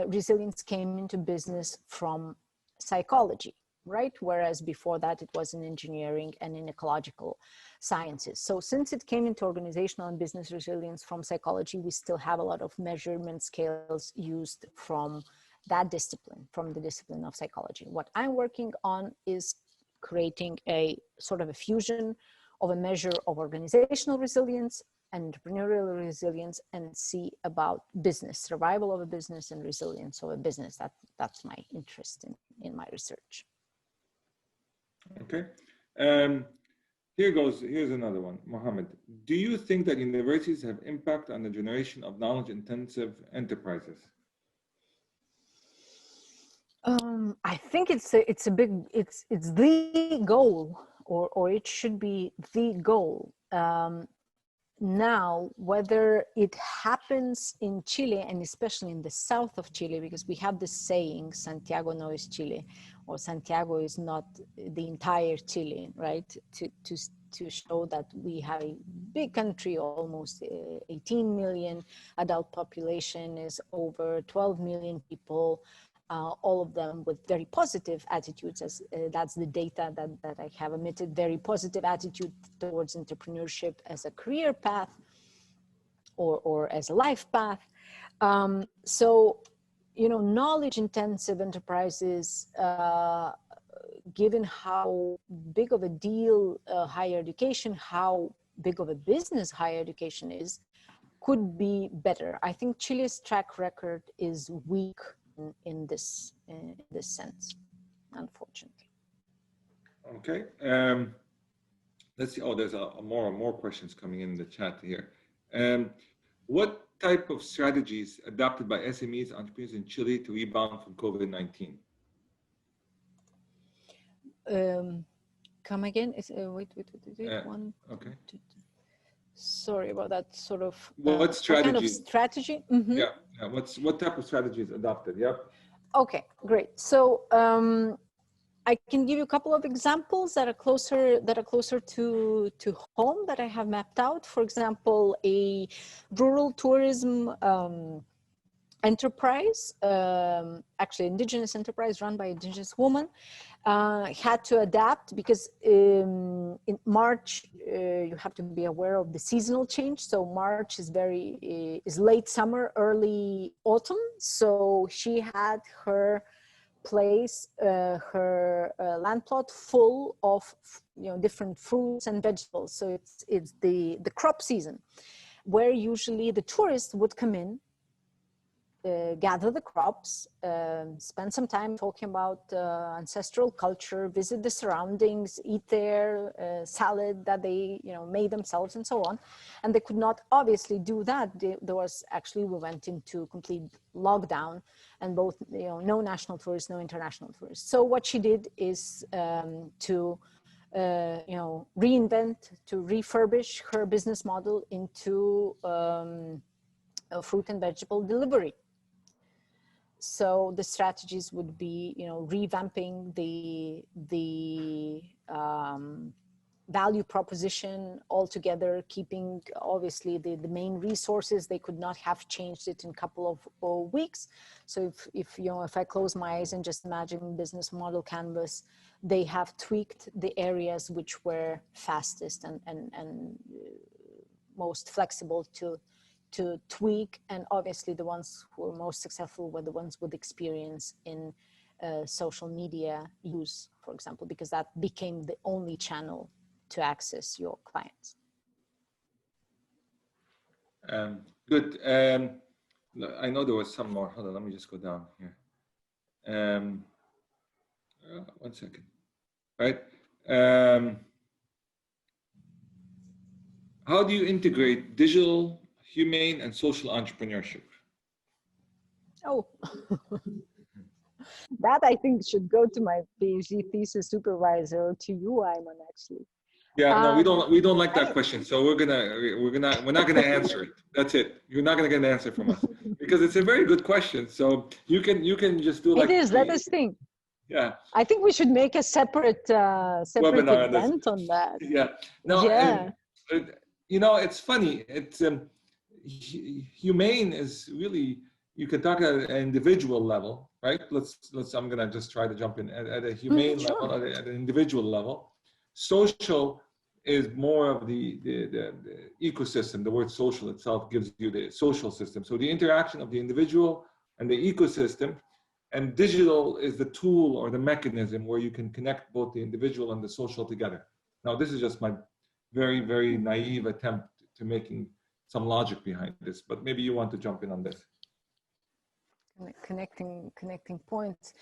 resilience came into business from psychology, right? Whereas before that, it was in engineering and in ecological sciences. So since it came into organizational and business resilience from psychology, we still have a lot of measurement scales used from that discipline, from the discipline of psychology. What I'm working on is creating a sort of a fusion of a measure of organizational resilience and entrepreneurial resilience, and see about business, survival of a business and resilience of a business. That's my interest in my research. Okay. Here's another one. Mohammed, do you think that universities have impact on the generation of knowledge-intensive enterprises? I think it's the goal, or it should be the goal. Now, whether it happens in Chile, and especially in the south of Chile, because we have this saying, Santiago no es Chile, or Santiago is not the entire Chile, right? To show that we have a big country, almost 18 million adult population, is over 12 million people, all of them with very positive attitudes, as that's the data that I have emitted, very positive attitude towards entrepreneurship as a career path or as a life path. So, you know, knowledge intensive enterprises, given how big of a deal higher education, how big of a business higher education is, could be better. I think Chile's track record is weak in this sense, unfortunately. Okay. Let's see. Oh, there's more questions coming in the chat here. What type of strategies adopted by SMEs, entrepreneurs in Chile to rebound from COVID-19? Come again? Wait. One. Okay. Two. Sorry about that. Sort of. What strategy? What kind of strategy? Mm-hmm. Yeah. What type of strategy is adopted? Yeah. Okay, great. So I can give you a couple of examples that are closer to home that I have mapped out. For example, a rural tourism enterprise, actually indigenous enterprise run by indigenous woman, had to adapt because in March you have to be aware of the seasonal change. So March is late summer, early autumn. So she had her place, her land plot full of different fruits and vegetables. So it's the crop season, where usually the tourists would come in gather the crops, spend some time talking about ancestral culture, visit the surroundings, eat their salad that they made themselves and so on. And they could not obviously do that. There was actually, we went into complete lockdown, and both no national tourists, no international tourists. So what she did is to reinvent, to refurbish her business model into a fruit and vegetable delivery. So the strategies would be, revamping the value proposition altogether, keeping obviously the main resources. They could not have changed it in a couple of weeks. So if I close my eyes and just imagine business model canvas, they have tweaked the areas which were fastest and most flexible to tweak, and obviously the ones who were most successful were the ones with experience in social media use, for example, because that became the only channel to access your clients. Good. I know there was some more. Hold on, let me just go down here. 1 second. Right. How do you integrate digital, humane, and social entrepreneurship? Oh, that I think should go to my PhD thesis supervisor, to you, Ayman, actually. Yeah, no, we don't like that question. So we're not gonna answer it. That's it. You're not gonna get an answer from us because it's a very good question. So you can just do like. It is. Let us think. Yeah. I think we should make a separate webinar event on that. Yeah. No. Yeah. And, it's funny. It's humane is really, you can talk at an individual level, right? I'm gonna just try to jump in at a humane sure. level, at an individual level. Social is more of the ecosystem. The word social itself gives you the social system. So the interaction of the individual and the ecosystem, and digital is the tool or the mechanism where you can connect both the individual and the social together. Now, this is just my very, very naive attempt to making some logic behind this, but maybe you want to jump in on this. Connecting points.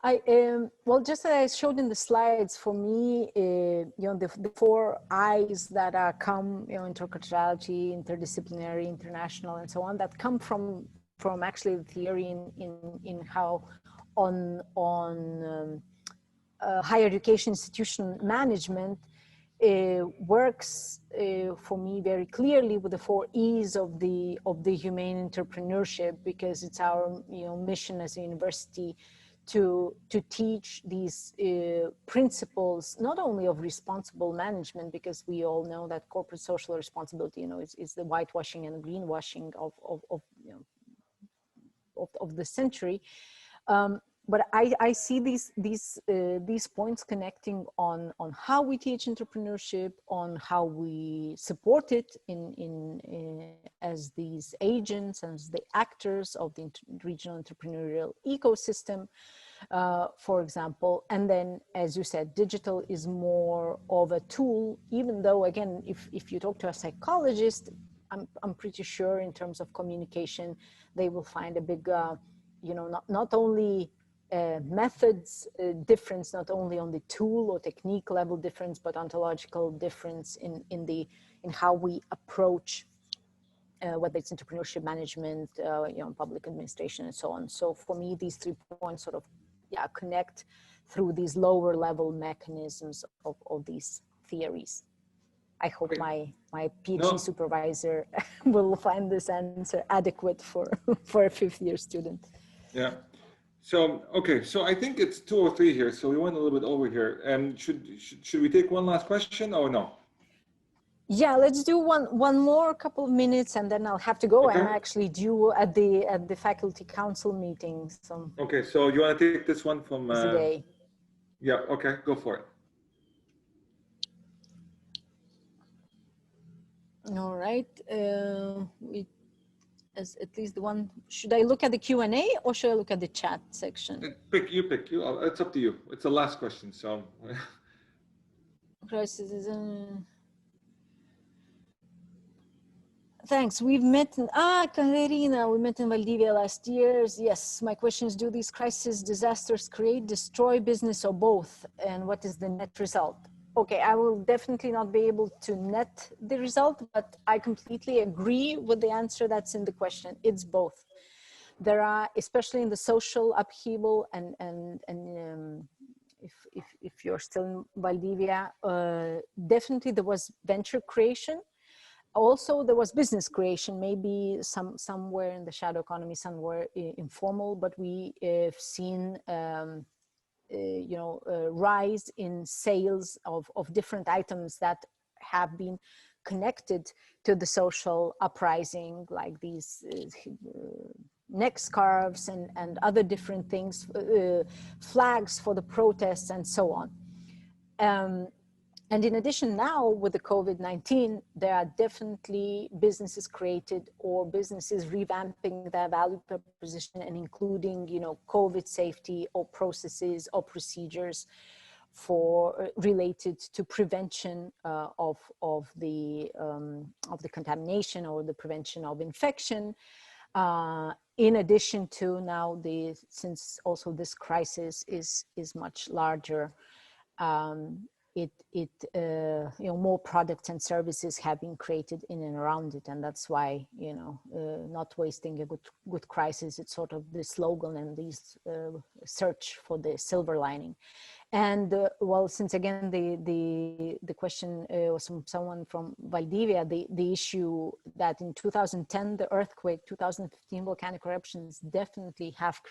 Well, just as I showed in the slides, for me, the 4 I's that come, interculturality, interdisciplinary, international, and so on, that come from actually the theory in how on higher education institution management works for me very clearly with the 4 E's of the humane entrepreneurship, because it's our mission as a university to teach these principles not only of responsible management, because we all know that corporate social responsibility is the whitewashing and greenwashing of the century. But I see these points connecting on how we teach entrepreneurship, on how we support it in as these agents, as the actors of the regional entrepreneurial ecosystem, for example. And then, as you said, digital is more of a tool, even though, again, if you talk to a psychologist, I'm pretty sure in terms of communication, they will find a big, not only methods difference, not only on the tool or technique level difference, but ontological difference in how we approach whether it's entrepreneurship management, public administration, and so on. So for me, these 3 points sort of connect through these lower level mechanisms of these theories. I hope my PhD supervisor will find this answer adequate for a 5th year student. Yeah. So, okay, so I think it's 2 or 3 here. So we went a little bit over here. And should we take one last question or no? Yeah, let's do one more couple of minutes, and then I'll have to go. Okay. I'm actually due at the faculty council meeting. So okay, so you want to take this one from today? Yeah. Okay, go for it. All right. As at least the one. Should I look at the Q&A or should I look at the chat section? Pick. It's up to you. It's the last question. So. Thanks. We've met in, Caterina, we met in Valdivia last year. Yes, my question is, do these crises, disasters create, destroy business or both? And what is the net result? Okay, I will definitely not be able to net the result, but I completely agree with the answer that's in the question. It's both. There are, especially in the social upheaval and if you're still in Valdivia, definitely there was venture creation. Also, there was business creation, maybe somewhere in the shadow economy, somewhere informal, but we have seen, rise in sales of different items that have been connected to the social uprising, like these neck scarves and other different things, flags for the protests and so on. And in addition, now with the COVID-19, there are definitely businesses created or businesses revamping their value proposition and including, COVID safety or processes or procedures for related to prevention of the contamination or the prevention of infection. In addition to now since also this crisis is much larger, more products and services have been created in and around it, and that's why not wasting a good crisis. It's sort of the slogan and this search for the silver lining. And well, since again the question was from someone from Valdivia, the issue that in 2010 the earthquake, 2015 volcanic eruptions definitely have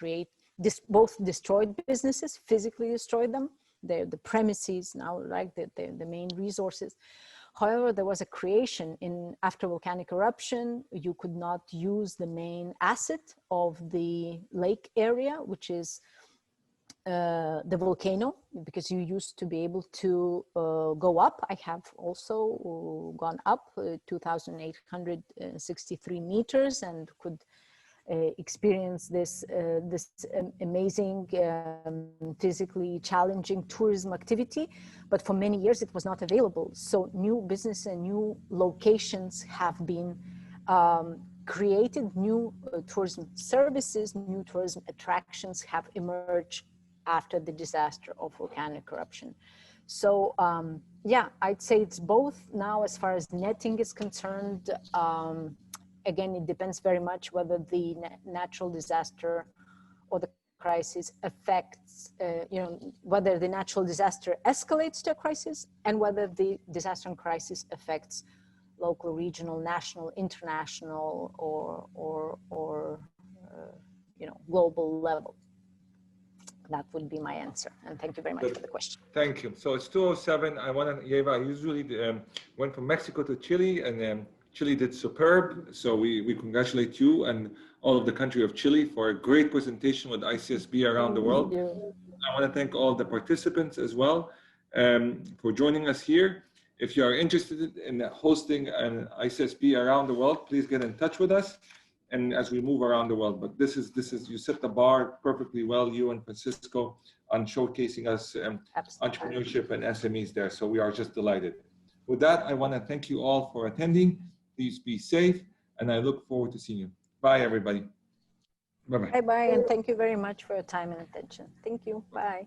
both destroyed businesses, physically destroyed them. The premises now, like the main resources. However, there was a creation after volcanic eruption. You could not use the main asset of the lake area, which is the volcano, because you used to be able to go up. I have also gone up 2,863 meters and could experience this amazing, physically challenging tourism activity, but for many years it was not available. So new business and new locations have been created, new tourism services, new tourism attractions have emerged after the disaster of volcanic eruption. So yeah, I'd say it's both. Now, as far as netting is concerned, again, it depends very much whether the natural disaster or the crisis affects, whether the natural disaster escalates to a crisis and whether the disaster and crisis affects local, regional, national, international, or global level. That would be my answer. And thank you very much for the question. Thank you. So it's 2:07. Ieva, I usually went from Mexico to Chile, and Chile did superb. So we congratulate you and all of the country of Chile for a great presentation with ICSB around the world. Thank you. I want to thank all the participants as well for joining us here. If you are interested in hosting an ICSB around the world, please get in touch with us. And as we move around the world, but this is you set the bar perfectly well, you and Francisco, on showcasing us entrepreneurship and SMEs there. So we are just delighted. With that, I want to thank you all for attending. Please be safe, and I look forward to seeing you. Bye, everybody. Bye-bye. Bye-bye, and thank you very much for your time and attention. Thank you. Bye.